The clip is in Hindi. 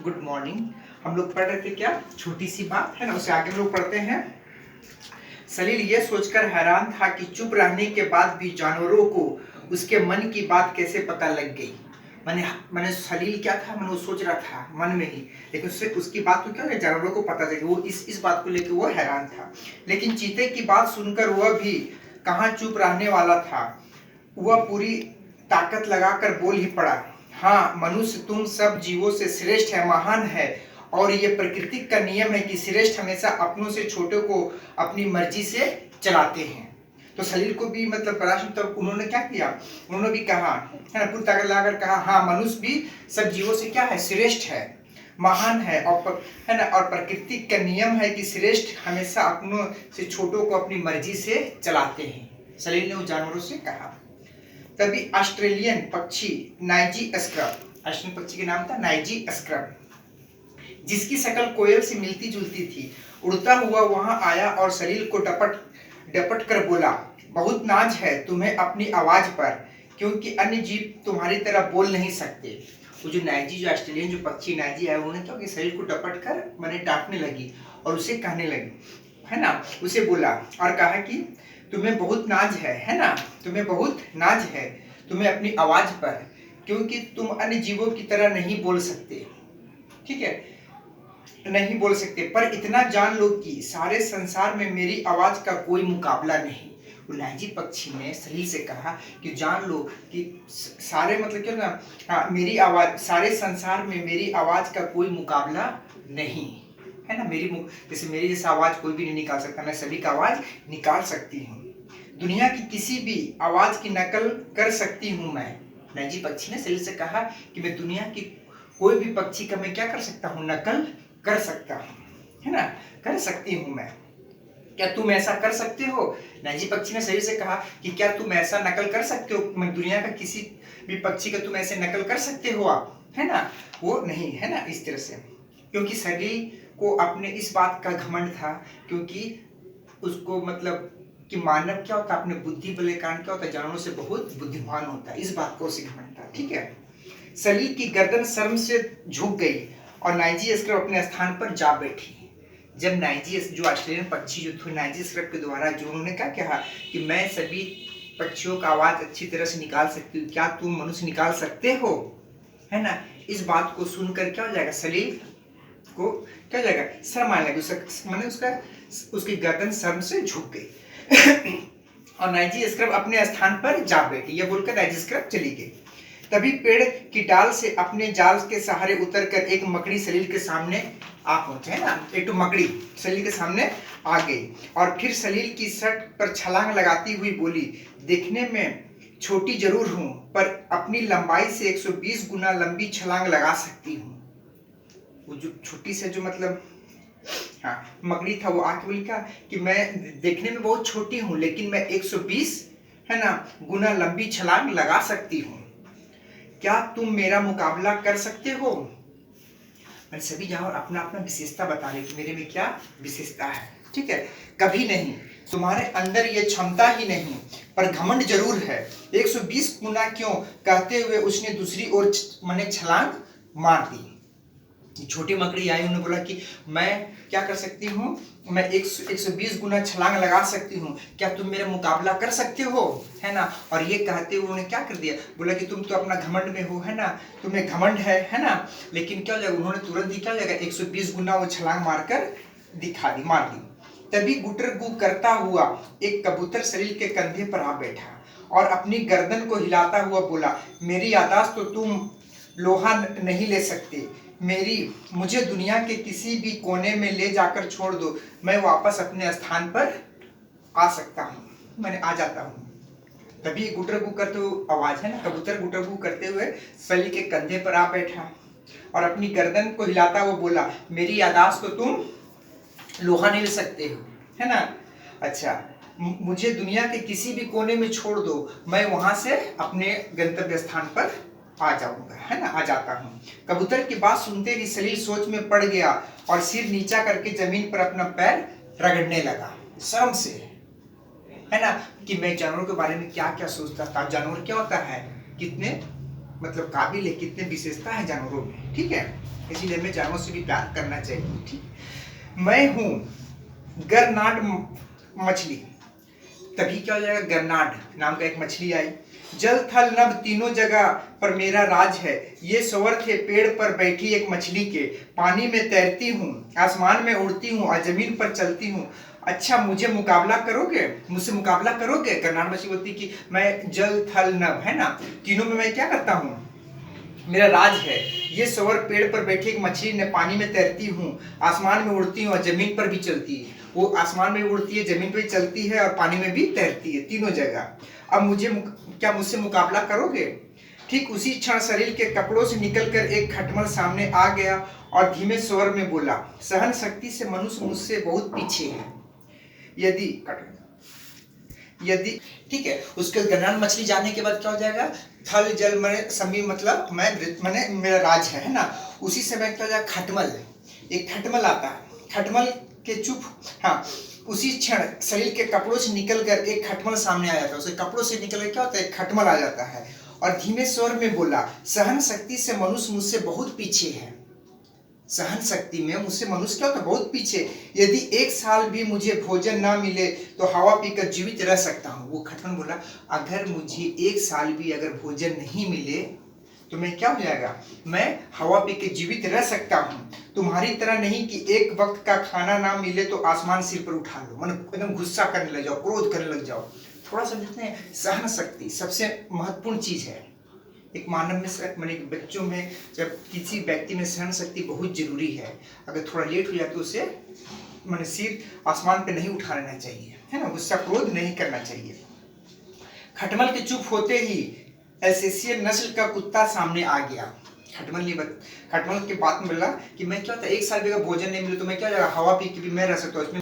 Good morning. हम लोग पढ़ रहे थे क्या, छोटी सी बात है ना, उससे आगे हम लोग पढ़ते हैं। सलील ये सोचकर हैरान था कि चुप रहने के बाद भी जानवरों को उसके मन की बात कैसे पता लग गई। मैंने मैंने सलील क्या था, मैंने वो सोच रहा था मन में ही, लेकिन उससे उसकी बात तो क्या है, जानवरों को पता चली। वो इस बात को लेकर वो हैरान था। लेकिन चीते की बात सुनकर वह भी कहाँ चुप रहने वाला था। वह पूरी ताकत लगाकर बोल ही पड़ा, हाँ मनुष्य तुम सब जीवों से श्रेष्ठ है, महान है। और ये प्रकृति का नियम है कि श्रेष्ठ हमेशा अपनों से छोटे को अपनी मर्जी से चलाते हैं। तो सलील को भी मतलब प्रश्न, तब उन्होंने क्या किया, उन्होंने भी कहा है ना, पूरी ताकत लगाकर कहा, हाँ मनुष्य भी सब जीवों से क्या है, श्रेष्ठ है, महान है। और है ना, और प्रकृति का नियम है कि श्रेष्ठ हमेशा अपनों से छोटों को अपनी मर्जी से चलाते हैं। सलील ने उस जानवरों से कहा। तभी ऑस्ट्रेलियन पक्षी नाइजी स्क्रब, ऑस्ट्रेलियन पक्षी के नाम था नाइजी स्क्रब, जिसकी शक्ल कोयल से मिलती जुलती थी, उड़ता हुआ वहां आया और सलील को डपट कर बोला, बहुत नाज है तुम्हें अपनी आवाज पर, क्योंकि अन्य जीव तुम्हारी तरह बोल नहीं सकते। वो जो नाइजी, जो ऑस्ट्रेलियन जो पक्षी नाइजी है, उन्होंने क्या, सलील को डपट कर मैंने डांटने लगी और उसे कहने लगी, है ना, उसे बोला और कहा कि तुम्हें बहुत नाज है ना, तुम्हें बहुत नाज है तुम्हें अपनी आवाज पर, क्योंकि तुम अन्य जीवों की तरह नहीं बोल सकते। ठीक है, नहीं बोल सकते, पर इतना जान लो कि सारे संसार में मेरी आवाज का कोई मुकाबला नहीं। नाइजी पक्षी ने सलील से कहा कि जान लो कि सारे मतलब क्या ना, मेरी आवाज, सारे संसार में मेरी आवाज का कोई मुकाबला नहीं है ना। जैसे मेरी जैसा आवाज कोई भी नहीं निकाल सकता, मैं सभी का आवाज निकाल सकती हूँ। दुनिया की किसी भी आवाज की नकल कर सकती हूँ मैं। नाइजी पक्षी ने सलील से कहा कि मैं दुनिया की कोई भी पक्षी का मैं क्या कर सकता हूँ, नकल कर सकता हूँ, है ना, कर सकती हूँ मैं। क्या तुम ऐसा कर सकते हो? नाइजी पक्षी ने सलील से कहा कि क्या तुम ऐसा नकल कर सकते हो, मैं दुनिया का किसी भी पक्षी का तुम ऐसे नकल कर सकते हो आप, है ना। वो नहीं, है ना, इस तरह से, क्योंकि सलील को अपने इस बात का घमंड था, क्योंकि उसको मतलब कि मानव क्या होता है, अपने बुद्धि बल के कारण क्या होता है, जानवरों से बहुत बुद्धिमान होता है, इस बात को उसे घमंड था। ठीक है, सलील की गर्दन शर्म से झुक गई और नाइजी स्क्रब अपने स्थान पर जा बैठी। जब नाइजी, जो ऑस्ट्रेलियन पक्षी जो थे, नाइजी स्क्रब के द्वारा जो उन्होंने क्या कहा कि मैं सभी पक्षियों का आवाज अच्छी तरह से निकाल सकती हूँ, क्या तुम मनुष्य निकाल सकते हो, है ना। इस बात को सुनकर क्या हो जाएगा, सलील को क्या हो जाएगा, शर्म आने लगी, मैंने उसकी गर्दन शर्म से झुक गई और नाइजी स्क्रब अपने स्थान पर जा बैठी। यह बोलकर नाइजी स्क्रब चली गई। तभी पेड़ की डाल से अपने जाल के सहारे उतरकर एक मकड़ी सलील के सामने आ पहुंचे, है ना, एक तो मकड़ी सलील के सामने आ गई और फिर सलील की शर्ट पर छलांग लगाती हुई बोली, देखने में छोटी जरूर हूं, पर अपनी लंबाई से 120 गुना लंबी छलांग लगा सकती हूँ। वो जो छोटी से जो मतलब, हाँ, मकड़ी था, वो आके बोली क्या कि मैं देखने में बहुत छोटी हूँ, लेकिन मैं 120 है ना गुना लंबी छलांग लगा सकती हूँ। क्या तुम मेरा मुकाबला कर सकते हो? मैं सभी जानवर अपना अपना विशेषता बता रहे कि मेरे में क्या विशेषता है। ठीक है, कभी नहीं, तुम्हारे अंदर ये क्षमता ही नहीं, पर घमंड जरूर है। 120 गुना क्यों, कहते हुए उसने दूसरी ओर मैंने छलांग मार दी। छोटी मकड़ी आई, उन्होंने बोला कि मैं क्या कर सकती हूँ, मैं 120 गुना छलांग लगा सकती हूँ, क्या तुम मेरा मुकाबला कर सकते हो, है ना। और ये कहते हुए उन्होंने क्या कर दिया, बोला कि तुम तो अपना घमंड में हो, है ना, तुम्हें घमंड है ना। लेकिन क्या हो जाएगा, उन्होंने तुरंत ही क्या हो जाएगा, 120 गुना वो छलांग मारकर दिखा दी, मार दी। तभी गुटर गु करता हुआ एक कबूतर सलील के कंधे पर आ बैठा और अपनी गर्दन को हिलाता हुआ बोला, मेरी यादाश्त तो तुम लोहा नहीं ले सकते, मुझे दुनिया के किसी भी कोने में ले जाकर छोड़ दो, मैं वापस अपने स्थान पर आ सकता हूँ, मैंने आ जाता हूँ। तभी गुटर गु करते हुए आवाज, है ना, कबूतर गुटर गु करते हुए सलील के कंधे पर आ बैठा और अपनी गर्दन को हिलाता हुआ बोला, मेरी यादाश्त तो तुम लोहा नहीं ले सकते हो, है ना। अच्छा, मुझे दुनिया के किसी भी कोने में छोड़ दो, मैं वहां से अपने गंतव्य स्थान पर आ जाऊंगा, है ना, आ जाता हूँ। कबूतर की बात सुनते ही सलील सोच में पड़ गया और सिर नीचा करके जमीन पर अपना पैर रगड़ने लगा शर्म से, है ना, कि मैं जानवरों के बारे में क्या क्या सोचता था। जानवर क्या होता है, कितने मतलब काबिल है, कितने विशेषता है जानवरों में, ठीक है। इसीलिए हमें जानवरों से भी प्यार करना चाहिए, ठीक। मैं हूँ गरनाड मछली, तभी क्या हो जाएगा, गरनाड नाम का एक मछली आई। जल थल नभ तीनों जगह पर मेरा राज है, ये स्वर थे पेड़ पर बैठी एक मछली के। पानी में तैरती हूँ, आसमान में उड़ती हूँ और जमीन पर चलती हूँ। अच्छा मुझे मुकाबला करोगे, मुझसे मुकाबला करोगे। गरनाड मछली बोलती कि मैं जल थल नभ, है ना, तीनों में मैं क्या करता हूँ, मेरा राज है। ये स्वर पेड़ पर बैठी एक मछली ने, पानी में तैरती हूँ, आसमान में उड़ती हूँ और जमीन पर भी चलती है। वो आसमान में उड़ती है, जमीन पर भी चलती है और पानी में भी तैरती है, तीनों जगह। अब क्या मुझसे मुकाबला करोगे। ठीक उसी क्षण शरीर के कपड़ों से निकलकर एक खटमल सामने आ गया और धीमे स्वर में बोला, सहन शक्ति से मनुष्य मुझसे बहुत पीछे है। यदि ठीक है, उसके गरनाड मछली जाने के बाद क्या हो जाएगा, थल जल मने समी मतलब मैंने मेरा राज है ना। उसी समय क्या हो जाएगा, खटमल, एक खटमल आता है, खटमल के चुप, हाँ, उसी क्षण शरीर के कपड़ों से निकलकर एक खटमल सामने आ जाता है। उसके कपड़ों से निकलकर क्या होता है, खटमल आ जाता है और धीमे स्वर में बोला, सहन शक्ति से मनुष्य मुझसे बहुत पीछे है। सहन शक्ति में मुझसे मनुष्य क्या होता है, बहुत पीछे। यदि 1 साल भी मुझे भोजन ना मिले तो हवा पीकर जीवित रह सकता हूँ। वो खटमल बोला, अगर मुझे 1 साल भी अगर भोजन नहीं मिले तो मैं क्या हो जाएगा, मैं हवा पी के जीवित रह सकता हूँ। तुम्हारी तरह नहीं कि एक वक्त का खाना ना मिले तो आसमान सिर पर उठा लो, मन एकदम गुस्सा करने लग जाओ, क्रोध करने लग जाओ। थोड़ा समझते हैं, सहन शक्ति सबसे महत्वपूर्ण चीज है एक मानव में, मैंने बच्चों में, जब किसी व्यक्ति में सहन शक्ति बहुत जरूरी है। अगर थोड़ा लेट हो जाए तो उसे मैंने सिर आसमान पे नहीं उठा लेना चाहिए, है ना, गुस्सा क्रोध नहीं करना चाहिए। खटमल के चुप होते ही एल्सेशियन नस्ल का कुत्ता सामने आ गया। खटमल के बात में बोला कि मैं क्या होता है, 1 साल भी अगर भोजन नहीं मिले तो मैं क्या, हवा पी के भी मैं रह सकता हूँ।